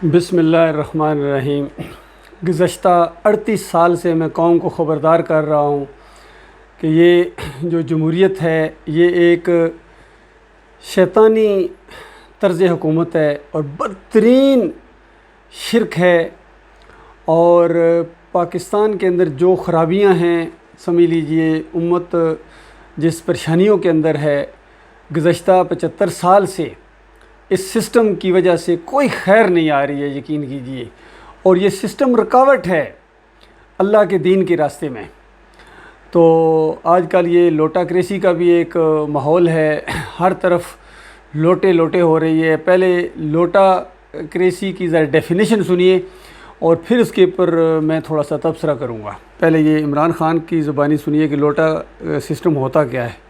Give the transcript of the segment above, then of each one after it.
بسم اللہ الرحمن الرحیم۔ گزشتہ 38 سال سے میں قوم کو خبردار کر رہا ہوں کہ یہ جو جمہوریت ہے یہ ایک شیطانی طرز حکومت ہے اور بدترین شرک ہے، اور پاکستان کے اندر جو خرابیاں ہیں سمجھ لیجئے امت جس پریشانیوں کے اندر ہے گزشتہ 75 سال سے، اس سسٹم کی وجہ سے کوئی خیر نہیں آ رہی ہے، یقین کیجئے۔ اور یہ سسٹم رکاوٹ ہے اللہ کے دین کے راستے میں۔ تو آج کل یہ لوٹا کریسی کا بھی ایک ماحول ہے، ہر طرف لوٹے لوٹے ہو رہی ہے۔ پہلے لوٹا کریسی کی ذرا ڈیفینیشن سنیے اور پھر اس کے اوپر میں تھوڑا سا تبصرہ کروں گا۔ پہلے یہ عمران خان کی زبانی سنیے کہ لوٹا سسٹم ہوتا کیا ہے۔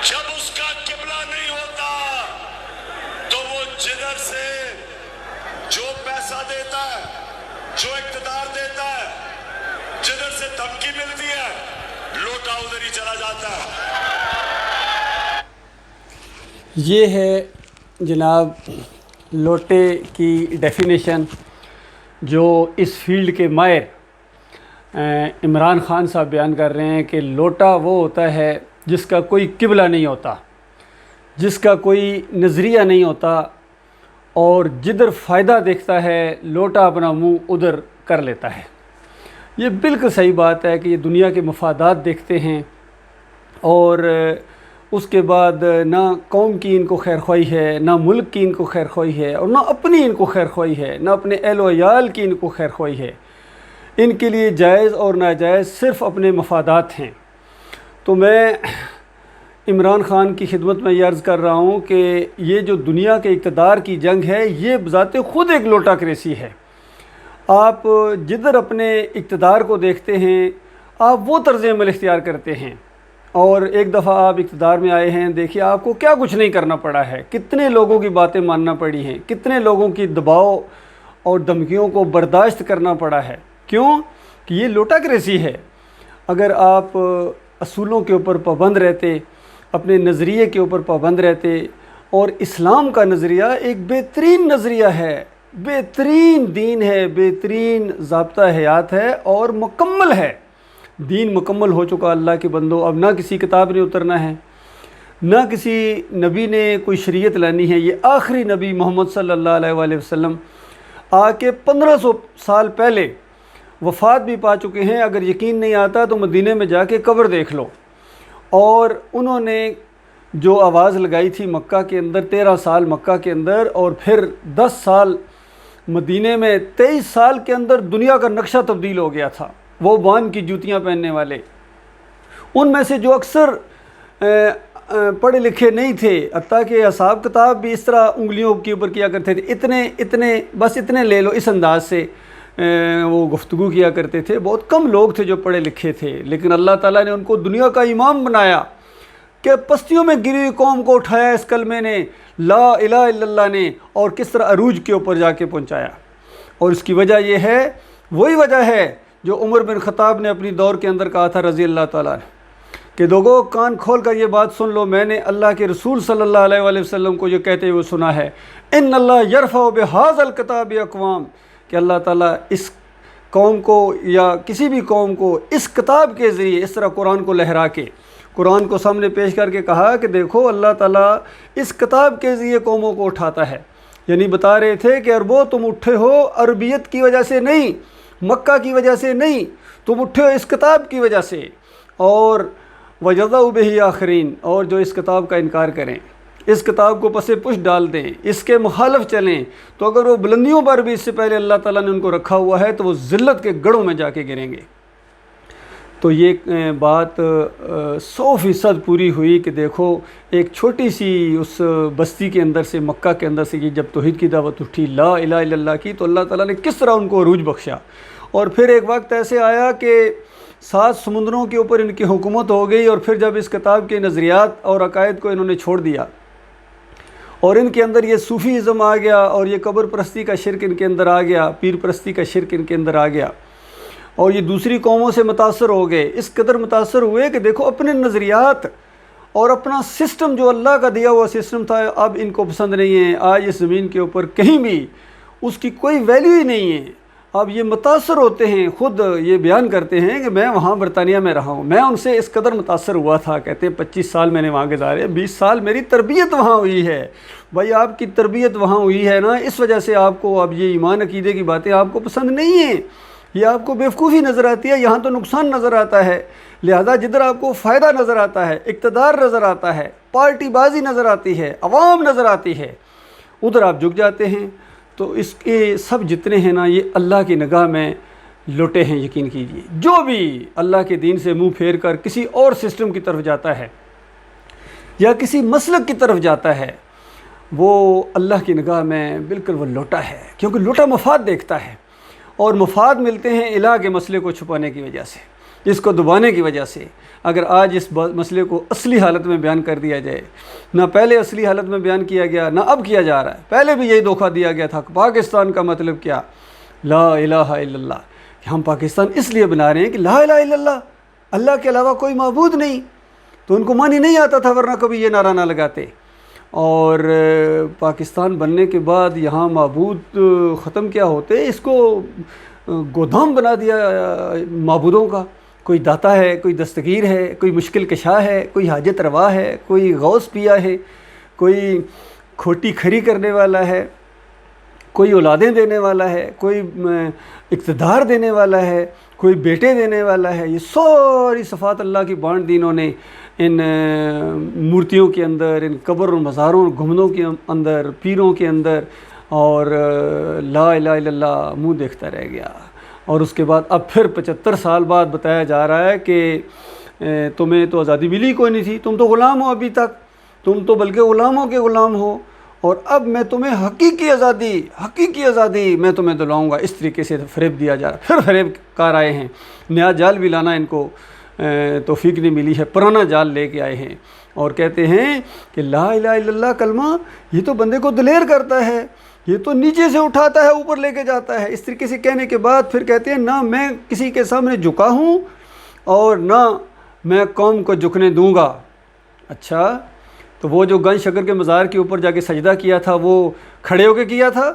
جب اس کا قبلہ نہیں ہوتا تو وہ جدھر سے جو پیسہ دیتا ہے، جو اقتدار دیتا ہے، جدھر سے دھمکی ملتی ہے، لوٹا ادھر ہی چلا جاتا ہے۔ یہ ہے جناب لوٹے کی ڈیفینیشن جو اس فیلڈ کے ماہر عمران خان صاحب بیان کر رہے ہیں کہ لوٹا وہ ہوتا ہے جس کا کوئی قبلہ نہیں ہوتا، جس کا کوئی نظریہ نہیں ہوتا، اور جدھر فائدہ دیکھتا ہے لوٹا اپنا منہ ادھر کر لیتا ہے۔ یہ بالکل صحیح بات ہے کہ یہ دنیا کے مفادات دیکھتے ہیں، اور اس کے بعد نہ قوم کی ان کو خیر خواہی ہے، نہ ملک کی ان کو خیر خواہی ہے، اور نہ اپنی ان کو خیر خواہی ہے، نہ اپنے اہل و عیال کی ان کو خیر خواہی ہے۔ ان کے لیے جائز اور ناجائز صرف اپنے مفادات ہیں۔ تو میں عمران خان کی خدمت میں یہ عرض کر رہا ہوں کہ یہ جو دنیا کے اقتدار کی جنگ ہے یہ بذات خود ایک لوٹا کریسی ہے۔ آپ جدھر اپنے اقتدار کو دیکھتے ہیں آپ وہ طرز عمل اختیار کرتے ہیں، اور ایک دفعہ آپ اقتدار میں آئے ہیں، دیکھیے آپ کو کیا کچھ نہیں کرنا پڑا ہے، کتنے لوگوں کی باتیں ماننا پڑی ہیں، کتنے لوگوں کی دباؤ اور دھمکیوں کو برداشت کرنا پڑا ہے۔ کیوں کہ یہ لوٹا کریسی ہے۔ اگر آپ اصولوں کے اوپر پابند رہتے، اپنے نظریے کے اوپر پابند رہتے، اور اسلام کا نظریہ ایک بہترین نظریہ ہے، بہترین دین ہے، بہترین ضابطہ حیات ہے اور مکمل ہے۔ دین مکمل ہو چکا اللہ کے بندوں، اب نہ کسی کتاب نے اترنا ہے، نہ کسی نبی نے کوئی شریعت لانی ہے۔ یہ آخری نبی محمد صلی اللہ علیہ وآلہ وسلم آ کے 1500 سال پہلے وفات بھی پا چکے ہیں۔ اگر یقین نہیں آتا تو مدینے میں جا کے قبر دیکھ لو۔ اور انہوں نے جو آواز لگائی تھی مکہ کے اندر، 13 سال مکہ کے اندر، اور پھر 10 سال مدینے میں، 23 سال کے اندر دنیا کا نقشہ تبدیل ہو گیا تھا۔ وہ بان کی جوتیاں پہننے والے، ان میں سے جو اکثر پڑھے لکھے نہیں تھے، حتیٰ کہ حساب کتاب بھی اس طرح انگلیوں کے اوپر کیا کرتے تھے، اتنے لے لو، اس انداز سے وہ گفتگو کیا کرتے تھے۔ بہت کم لوگ تھے جو پڑھے لکھے تھے، لیکن اللہ تعالیٰ نے ان کو دنیا کا امام بنایا کہ پستیوں میں گری ہوئی قوم کو اٹھایا اس کلمے نے، لا الہ الا اللہ نے، اور کس طرح عروج کے اوپر جا کے پہنچایا۔ اور اس کی وجہ یہ ہے، وہی وجہ ہے جو عمر بن خطاب نے اپنی دور کے اندر کہا تھا رضی اللہ تعالیٰ کہ لوگوں کان کھول کر یہ بات سن لو، میں نے اللہ کے رسول صلی اللہ علیہ وآلہ وسلم کو یہ کہتے ہوئے سنا ہے، ان اللہ یرفع بہذا الکتاب اقوام، کہ اللہ تعالیٰ اس قوم کو یا کسی بھی قوم کو اس کتاب کے ذریعے اس طرح قرآن کو لہرا کے، قرآن کو سامنے پیش کر کے کہا کہ دیکھو اللہ تعالیٰ اس کتاب کے ذریعے قوموں کو اٹھاتا ہے۔ یعنی بتا رہے تھے کہ عربوں تم اٹھے ہو عربیت کی وجہ سے نہیں، مکہ کی وجہ سے نہیں، تم اٹھے ہو اس کتاب کی وجہ سے، اور وَجَزَوْا بِهِ آخرین، اور جو اس کتاب کا انکار کریں، اس کتاب کو پس پش ڈال دیں، اس کے مخالف چلیں، تو اگر وہ بلندیوں پر بھی اس سے پہلے اللہ تعالیٰ نے ان کو رکھا ہوا ہے تو وہ ذلت کے گڑھوں میں جا کے گریں گے۔ تو یہ بات 100% پوری ہوئی کہ دیکھو ایک چھوٹی سی اس بستی کے اندر سے، مکہ کے اندر سے، یہ جب توحید کی دعوت اٹھی، لا الہ الا اللہ کی، تو اللہ تعالیٰ نے کس طرح ان کو عروج بخشا۔ اور پھر ایک وقت ایسے آیا کہ 7 سمندروں کے اوپر ان کی حکومت ہو گئی، اور پھر جب اس کتاب کے نظریات اور عقائد کو انہوں نے چھوڑ دیا اور ان کے اندر یہ صوفیزم آ گیا، اور یہ قبر پرستی کا شرک ان کے اندر آ گیا، پیر پرستی کا شرک ان کے اندر آ گیا، اور یہ دوسری قوموں سے متاثر ہو گئے، اس قدر متاثر ہوئے کہ دیکھو اپنے نظریات اور اپنا سسٹم جو اللہ کا دیا ہوا سسٹم تھا اب ان کو پسند نہیں ہے۔ آج اس زمین کے اوپر کہیں بھی اس کی کوئی ویلیو ہی نہیں ہے۔ اب یہ متاثر ہوتے ہیں، خود یہ بیان کرتے ہیں کہ میں وہاں برطانیہ میں رہا ہوں، میں ان سے اس قدر متاثر ہوا تھا، کہتے ہیں 25 سال میں نے وہاں گزارے، 20 سال میری تربیت وہاں ہوئی ہے۔ بھائی آپ کی تربیت وہاں ہوئی ہے نا، اس وجہ سے آپ کو اب یہ ایمان عقیدے کی باتیں آپ کو پسند نہیں ہیں، یہ آپ کو بیوقوفی نظر آتی ہے، یہاں تو نقصان نظر آتا ہے۔ لہذا جدھر آپ کو فائدہ نظر آتا ہے، اقتدار نظر آتا ہے، پارٹی بازی نظر آتی ہے، عوام نظر آتی ہے، ادھر آپ جھک جاتے ہیں۔ تو اس کے سب جتنے ہیں نا یہ اللہ کی نگاہ میں لوٹے ہیں، یقین کیجئے۔ جو بھی اللہ کے دین سے منہ پھیر کر کسی اور سسٹم کی طرف جاتا ہے یا کسی مسلک کی طرف جاتا ہے، وہ اللہ کی نگاہ میں بالکل وہ لوٹا ہے، کیونکہ لوٹا مفاد دیکھتا ہے، اور مفاد ملتے ہیں الہ کے مسئلے کو چھپانے کی وجہ سے، اس کو دبانے کی وجہ سے۔ اگر آج اس مسئلے کو اصلی حالت میں بیان کر دیا جائے، نہ پہلے اصلی حالت میں بیان کیا گیا نہ اب کیا جا رہا ہے، پہلے بھی یہی دھوکہ دیا گیا تھا۔ پاکستان کا مطلب کیا؟ لا الہ الا اللہ، کہ ہم پاکستان اس لیے بنا رہے ہیں کہ لا الہ الا اللہ، اللہ کے علاوہ کوئی معبود نہیں، تو ان کو معنی نہیں آتا تھا ورنہ کبھی یہ نعرہ نہ لگاتے۔ اور پاکستان بننے کے بعد یہاں معبود ختم کیا ہوتے، اس کو گودام بنا دیا معبودوں کا۔ کوئی داتا ہے، کوئی دستگیر ہے، کوئی مشکل کشا ہے، کوئی حاجت روا ہے، کوئی غوث پیا ہے، کوئی کھوٹی کھری کرنے والا ہے، کوئی اولادیں دینے والا ہے، کوئی اقتدار دینے والا ہے، کوئی بیٹے دینے والا ہے۔ یہ ساری صفات اللہ کی بانٹ دی انہوں نے ان مورتیوں کے اندر، ان قبر و مزاروں اور گھمنوں کے اندر، پیروں کے اندر، اور لا الہ الا اللہ منہ دیکھتا رہ گیا۔ اور اس کے بعد اب پھر 75 سال بعد بتایا جا رہا ہے کہ تمہیں تو آزادی ملی کوئی نہیں تھی، تم تو غلام ہو ابھی تک، تم تو بلکہ غلاموں کے غلام ہو، اور اب میں تمہیں حقیقی آزادی میں تمہیں دلاؤں گا۔ اس طریقے سے فریب دیا جا رہا ہے۔ پھر فریب کار آئے ہیں، نیا جال بھی لانا ان کو توفیق نہیں ملی ہے، پرانا جال لے کے آئے ہیں، اور کہتے ہیں کہ لا الہ الا اللہ کلمہ یہ تو بندے کو دلیر کرتا ہے، یہ تو نیچے سے اٹھاتا ہے اوپر لے کے جاتا ہے۔ اس طریقے سے کہنے کے بعد پھر کہتے ہیں نہ میں کسی کے سامنے جھکا ہوں اور نہ میں قوم کو جھکنے دوں گا۔ اچھا، تو وہ جو گنج شکر کے مزار کے اوپر جا کے سجدہ کیا تھا وہ کھڑے ہو کے کیا تھا،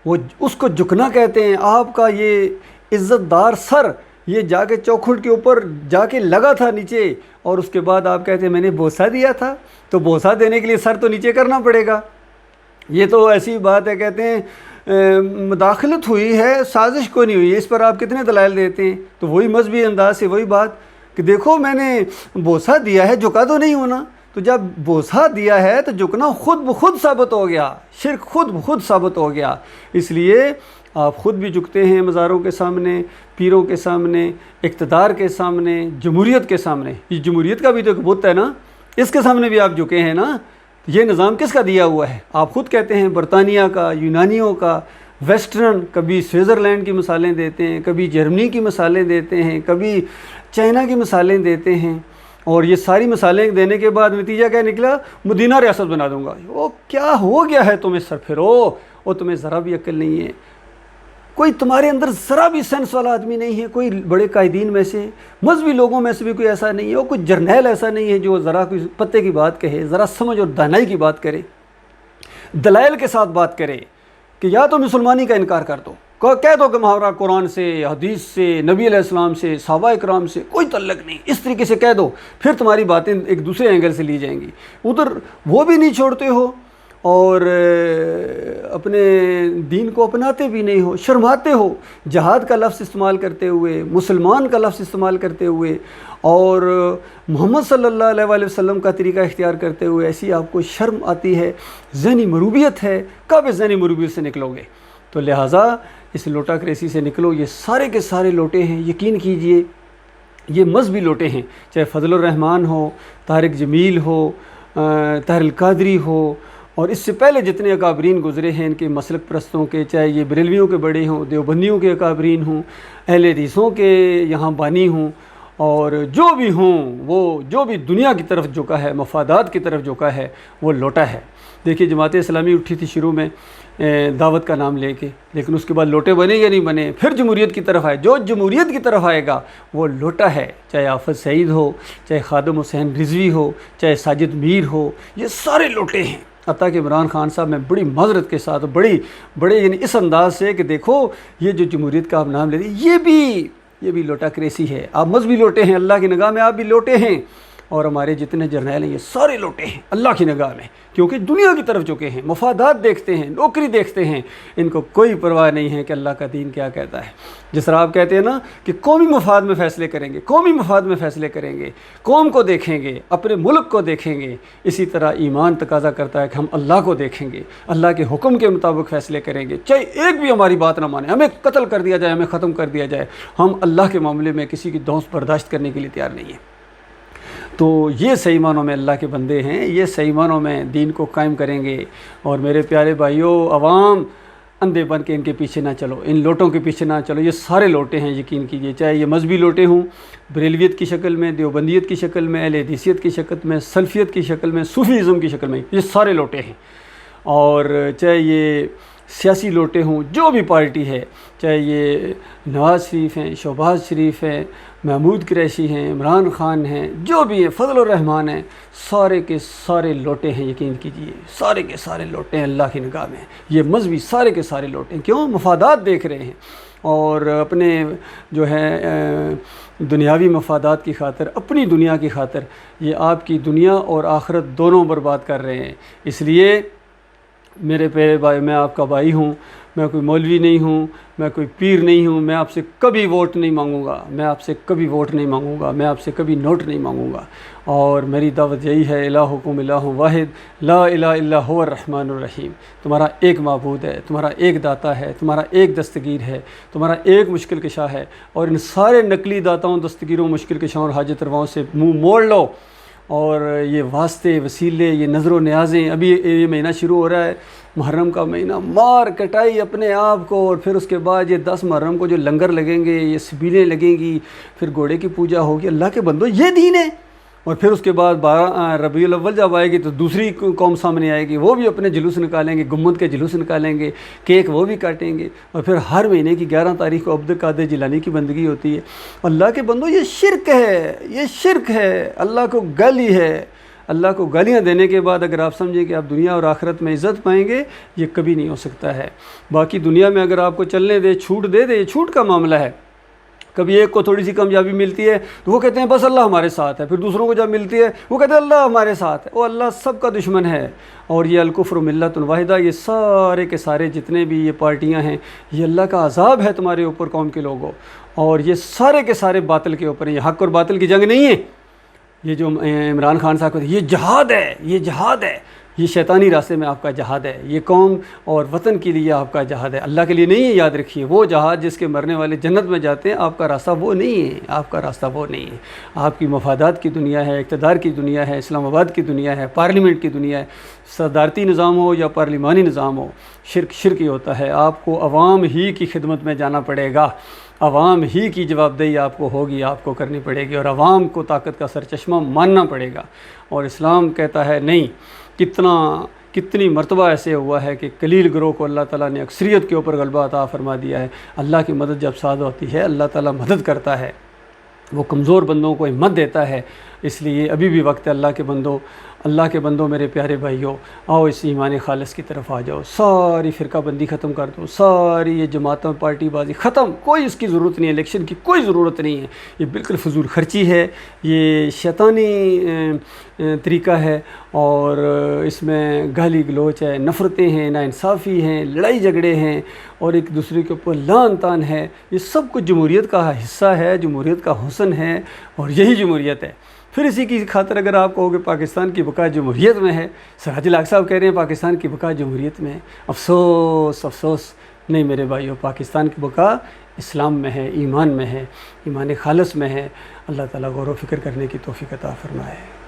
وہ اس کو جھکنا کہتے ہیں۔ آپ کا یہ عزت دار سر یہ جا کے چوکھٹ کے اوپر جا کے لگا تھا نیچے، اور اس کے بعد آپ کہتے ہیں میں نے بوسہ دیا تھا، تو بوسہ دینے کے لیے سر تو نیچے کرنا پڑے گا۔ یہ تو ایسی بات ہے، کہتے ہیں مداخلت ہوئی ہے، سازش کو نہیں ہوئی ہے۔ اس پر آپ کتنے دلائل دیتے ہیں؟ تو وہی مذہبی انداز سے وہی بات کہ دیکھو میں نے بوسہ دیا ہے، جھکا تو نہیں ہونا۔ تو جب بوسہ دیا ہے تو جھکنا خود بخود ثابت ہو گیا، شرک خود بخود ثابت ہو گیا۔ اس لیے آپ خود بھی جھکتے ہیں مزاروں کے سامنے، پیروں کے سامنے، اقتدار کے سامنے، جمہوریت کے سامنے۔ یہ جمہوریت کا بھی تو ایک بت ہے نا، اس کے سامنے بھی آپ جھکے ہیں نا۔ یہ نظام کس کا دیا ہوا ہے؟ آپ خود کہتے ہیں برطانیہ کا، یونانیوں کا، ویسٹرن، کبھی سوئٹزرلینڈ کی مثالیں دیتے ہیں، کبھی جرمنی کی مثالیں دیتے ہیں، کبھی چائنا کی مثالیں دیتے ہیں، اور یہ ساری مثالیں دینے کے بعد نتیجہ کیا نکلا؟ مدینہ ریاست بنا دوں گا۔ وہ کیا ہو گیا ہے تمہیں سر پھرو، اور تمہیں ذرا بھی عقل نہیں ہے، کوئی تمہارے اندر ذرا بھی سینس والا آدمی نہیں ہے، کوئی بڑے قائدین میں سے، مذہبی لوگوں میں سے بھی کوئی ایسا نہیں ہے، اور کوئی جرنیل ایسا نہیں ہے جو ذرا کوئی پتے کی بات کہے، ذرا سمجھ اور دانائی کی بات کرے، دلائل کے ساتھ بات کرے کہ یا تو مسلمانی کا انکار کر دو، کہہ دو کہ ہمارا قرآن سے، حدیث سے، نبی علیہ السلام سے، صحابہ اکرام سے کوئی تعلق نہیں، اس طریقے سے کہہ دو، پھر تمہاری باتیں ایک دوسرے اینگل سے لی جائیں گی۔ ادھر وہ بھی نہیں چھوڑتے ہو، اور اپنے دین کو اپناتے بھی نہیں ہو، شرماتے ہو جہاد کا لفظ استعمال کرتے ہوئے، مسلمان کا لفظ استعمال کرتے ہوئے، اور محمد صلی اللہ علیہ وآلہ وسلم کا طریقہ اختیار کرتے ہوئے۔ ایسی آپ کو شرم آتی ہے، ذہنی مروبیت ہے، کب اس ذہنی مروبیت سے نکلو گے؟ تو لہٰذا اس لوٹا کریسی سے نکلو۔ یہ سارے کے سارے لوٹے ہیں، یقین کیجئے یہ مذہبی لوٹے ہیں، چاہے فضل الرحمان ہو، طارق جمیل ہو، طاہر القادری ہو، اور اس سے پہلے جتنے اکابرین گزرے ہیں ان کے مسلک پرستوں کے، چاہے یہ بریلویوں کے بڑے ہوں، دیوبندیوں کے اکابرین ہوں، اہل حدیثوں کے یہاں بانی ہوں، اور جو بھی ہوں وہ جو بھی دنیا کی طرف جھکا ہے، مفادات کی طرف جھکا ہے، وہ لوٹا ہے۔ دیکھیے جماعت اسلامی اٹھی تھی شروع میں دعوت کا نام لے کے، لیکن اس کے بعد لوٹے بنے یا نہیں بنے، پھر جمہوریت کی طرف آئے۔ جو جمہوریت کی طرف آئے گا وہ لوٹا ہے، چاہے آفت سعید ہو، چاہے خادم حسین رضوی ہو، چاہے ساجد میر ہو، یہ سارے لوٹے ہیں۔ حتیٰ کہ عمران خان صاحب میں بڑی معذرت کے ساتھ بڑے یعنی اس انداز سے کہ دیکھو یہ جو جمہوریت کا آپ نام لے رہے یہ بھی لوٹا کریسی ہے، آپ مذہبی لوٹے ہیں، اللہ کی نگاہ میں آپ بھی لوٹے ہیں، اور ہمارے جتنے جرنیل ہیں یہ سارے لوٹے ہیں اللہ کی نگاہ میں، کیونکہ دنیا کی طرف چکے ہیں، مفادات دیکھتے ہیں، نوکری دیکھتے ہیں، ان کو کوئی پرواہ نہیں ہے کہ اللہ کا دین کیا کہتا ہے۔ جس طرح آپ کہتے ہیں نا کہ قومی مفاد میں فیصلے کریں گے، قومی مفاد میں فیصلے کریں گے، قوم کو دیکھیں گے، اپنے ملک کو دیکھیں گے، اسی طرح ایمان تقاضا کرتا ہے کہ ہم اللہ کو دیکھیں گے، اللہ کے حکم کے مطابق فیصلے کریں گے، چاہے ایک بھی ہماری بات نہ مانے، ہمیں قتل کر دیا جائے، ہمیں ختم کر دیا جائے، ہم اللہ کے معاملے میں کسی کی دوست برداشت کرنے کے لیے تیار نہیں ہیں۔ تو یہ صحیح معنوں میں اللہ کے بندے ہیں، یہ صحیح معنوں میں دین کو قائم کریں گے۔ اور میرے پیارے بھائیوں، عوام اندھے بن کے ان کے پیچھے نہ چلو، ان لوٹوں کے پیچھے نہ چلو، یہ سارے لوٹے ہیں، یقین کیجئے، چاہے یہ مذہبی لوٹے ہوں بریلویت کی شکل میں، دیوبندیت کی شکل میں، اہل حدیثیت کی شکل میں، سلفیت کی شکل میں، صوفیزم کی شکل میں، یہ سارے لوٹے ہیں۔ اور چاہے یہ سیاسی لوٹے ہوں، جو بھی پارٹی ہے، چاہے یہ نواز شریف ہیں، شہباز شریف ہیں، محمود قریشی ہیں، عمران خان ہیں، جو بھی ہیں، فضل الرحمان ہیں، سارے کے سارے لوٹے ہیں، یقین کیجئے، سارے کے سارے لوٹے ہیں اللہ کی نگاہ میں۔ یہ مذہبی سارے کے سارے لوٹے ہیں، کیوں؟ مفادات دیکھ رہے ہیں، اور اپنے جو ہے دنیاوی مفادات کی خاطر، اپنی دنیا کی خاطر یہ آپ کی دنیا اور آخرت دونوں برباد کر رہے ہیں۔ اس لیے میرے پیارے بھائی، میں آپ کا بھائی ہوں، میں کوئی مولوی نہیں ہوں، میں کوئی پیر نہیں ہوں، میں آپ سے کبھی ووٹ نہیں مانگوں گا، میں آپ سے کبھی ووٹ نہیں مانگوں گا، میں آپ سے کبھی نوٹ نہیں مانگوں گا۔ اور میری دعوت یہی ہے، الہکم الہ واحد لا الہ الا هو الرحمن الرحیم، تمہارا ایک معبود ہے، تمہارا ایک داتا ہے، تمہارا ایک دستگیر ہے، تمہارا ایک مشکل کشا ہے، اور ان سارے نقلی داتاؤں، دستگیروں، مشکل کشاؤں اور حاجت رواؤں سے منہ موڑ لو، اور یہ واسطے، وسیلے، یہ نظر و نیازیں، ابھی یہ مہینہ شروع ہو رہا ہے، محرم کا مہینہ، مار کٹائی اپنے آپ کو، اور پھر اس کے بعد یہ 10 محرم کو جو لنگر لگیں گے، یہ سبیلیں لگیں گی، پھر گھوڑے کی پوجا ہوگی۔ اللہ کے بندو، یہ دین ہے۔ اور پھر اس کے بعد 12 ربیع الاول جب آئے گی تو دوسری قوم سامنے آئے گی، وہ بھی اپنے جلوس نکالیں گے، گنبد کے جلوس نکالیں گے، کیک وہ بھی کاٹیں گے، اور پھر ہر مہینے کی 11 تاریخ کو عبد القادر جیلانی کی بندگی ہوتی ہے۔ اللہ کے بندو، یہ شرک ہے، یہ شرک ہے، اللہ کو گالی ہے۔ اللہ کو گالیاں دینے کے بعد اگر آپ سمجھیں کہ آپ دنیا اور آخرت میں عزت پائیں گے، یہ کبھی نہیں ہو سکتا ہے۔ باقی دنیا میں اگر آپ کو چلنے دے، چھوٹ دے دے، یہ چھوٹ کا معاملہ ہے۔ کبھی ایک کو تھوڑی سی کامیابی ملتی ہے تو وہ کہتے ہیں بس اللہ ہمارے ساتھ ہے، پھر دوسروں کو جب ملتی ہے وہ کہتے ہیں اللہ ہمارے ساتھ ہے۔ وہ اللہ سب کا دشمن ہے، اور یہ الکفر ملت واحدہ، یہ سارے کے سارے جتنے بھی یہ پارٹیاں ہیں، یہ اللہ کا عذاب ہے تمہارے اوپر قوم کے لوگوں، اور یہ سارے کے سارے باطل کے اوپر ہیں۔ یہ حق اور باطل کی جنگ نہیں ہے، یہ جو عمران خان صاحب کہتے ہیں یہ جہاد ہے، یہ جہاد ہے، یہ شیطانی راستے میں آپ کا جہاد ہے، یہ قوم اور وطن کے لیے آپ کا جہاد ہے، اللہ کے لیے نہیں ہے۔ یاد رکھیے، وہ جہاد جس کے مرنے والے جنت میں جاتے ہیں، آپ کا راستہ وہ نہیں ہے، آپ کا راستہ وہ نہیں ہے۔ آپ کی مفادات کی دنیا ہے، اقتدار کی دنیا ہے، اسلام آباد کی دنیا ہے، پارلیمنٹ کی دنیا ہے، صدارتی نظام ہو یا پارلیمانی نظام ہو، شرک ہی ہوتا ہے۔ آپ کو عوام ہی کی خدمت میں جانا پڑے گا، عوام ہی کی جواب دہی آپ کو ہوگی، آپ کو کرنی پڑے گی، اور عوام کو طاقت کا سرچشمہ ماننا پڑے گا۔ اور اسلام کہتا ہے نہیں، کتنی مرتبہ ایسے ہوا ہے کہ قلیل گروہ کو اللہ تعالیٰ نے اکثریت کے اوپر غلبہ عطا فرما دیا ہے۔ اللہ کی مدد جب ساتھ ہوتی ہے، اللہ تعالیٰ مدد کرتا ہے، وہ کمزور بندوں کو ہمت دیتا ہے۔ اس لیے ابھی بھی وقت ہے، اللہ کے بندوں میرے پیارے بھائیوں، آؤ اس ایمان خالص کی طرف آ جاؤ، ساری فرقہ بندی ختم کر دو، ساری یہ جماعتوں پارٹی بازی ختم، کوئی اس کی ضرورت نہیں ہے، الیکشن کی کوئی ضرورت نہیں ہے، یہ بالکل فضول خرچی ہے، یہ شیطانی طریقہ ہے، اور اس میں گالی گلوچ ہے، نفرتیں ہیں، ناانصافی ہیں، لڑائی جھگڑے ہیں، اور ایک دوسرے کے اوپر لعن طعن ہے۔ یہ سب کچھ جمہوریت کا حصہ ہے، جمہوریت کا حسن ہے، اور یہی جمہوریت ہے۔ پھر اسی کی خاطر اگر آپ کہو کہ پاکستان کی بقا جمہوریت میں ہے، سراج الحق صاحب کہہ رہے ہیں پاکستان کی بقا جمہوریت میں ہے، افسوس افسوس، نہیں میرے بھائیوں، پاکستان کی بقا اسلام میں ہے، ایمان میں ہے، ایمان خالص میں ہے۔ اللہ تعالیٰ غور و فکر کرنے کی توفیق عطا فرمائے۔